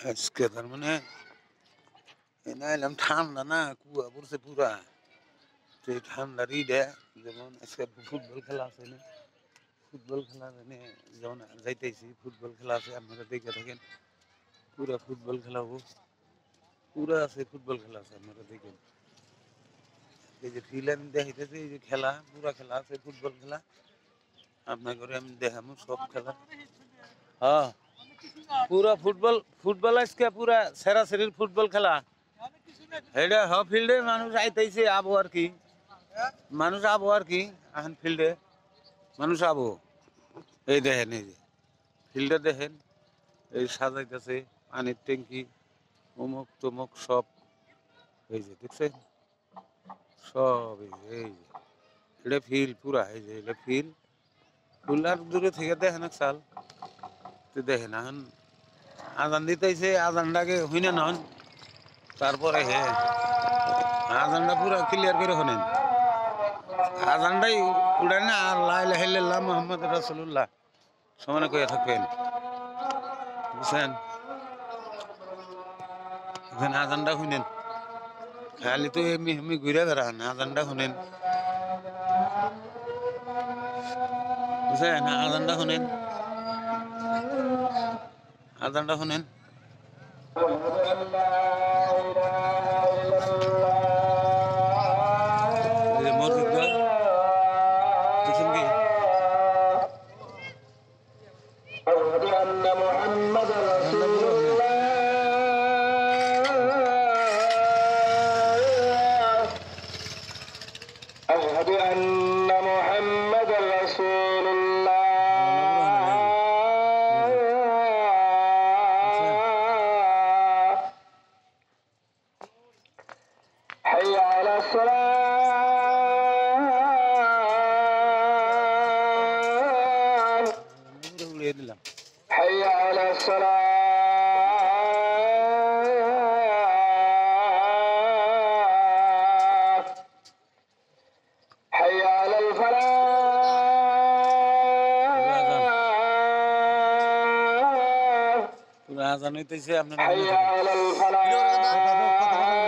আজকে তার মানে এনে এলাম ঠান্ডা না কুয়া পড়ছে পুরা সেই ঠান্ডার ইডে যেমন আজকে ফুটবল খেলা আছে না ফুটবল খেলা এনে যেমন যাইতেছি ফুটবল খেলা আছে আপনারা দেখে থাকেন পুরা ফুটবল খেলাবো পুরা আছে ফুটবল খেলা আছে আপনারা দেখেন এই যে ফিল্ড দেখাইতেছে এই যে খেলা পুরা খেলা আছে ফুটবল খেলা আপনার করে আমি দেখাবো সব খেলা হ্যাঁ পুরা ফুটবল ফুটবল আজকে পুরা সেরা সেরির ফুটবল খেলা এটা হ ফিল্ডে মানুষ আইতেছে আবো আর কি মানুষ আবো আর কি এখন ফিল্ডে মানুষ আবো এই দেখেন এই যে ফিল্ডে দেখেন এই সাজাইতেছে পানির ট্যাঙ্কি অমুক তমুক সব এই যে দেখছেন সব এই যে এটা ফিল্ড পুরা এই যে এটা ফিল্ড ফুল আর দূরে থেকে দেখেন এক সাল তো দেখেন এখন আজান দিতেছে আজানটাকে হইনা নন তারপরে হে আজানটা পুরা ক্লিয়ার করে শোনেন আজানটাই উড়াই না আল্লাহ ইলাহা ইল্লাল্লাহ মুহাম্মদ রাসূলুল্লাহ সমানে কইয়া থাকবেন বুঝছেন এখানে আজানটা শুনেন খালি তো এমনি এমনি ঘুরে বেড়ান আজানটা শুনেন বুঝছেন আজানটা শুনেন আজানটা শুনেন মসজিদ দেখছেন কি أشهد أن محمد رسول الله حي على الصلاة حي على الصلاة حي على الفلاح আজান হইতেছে আপনারা حي على الفلاح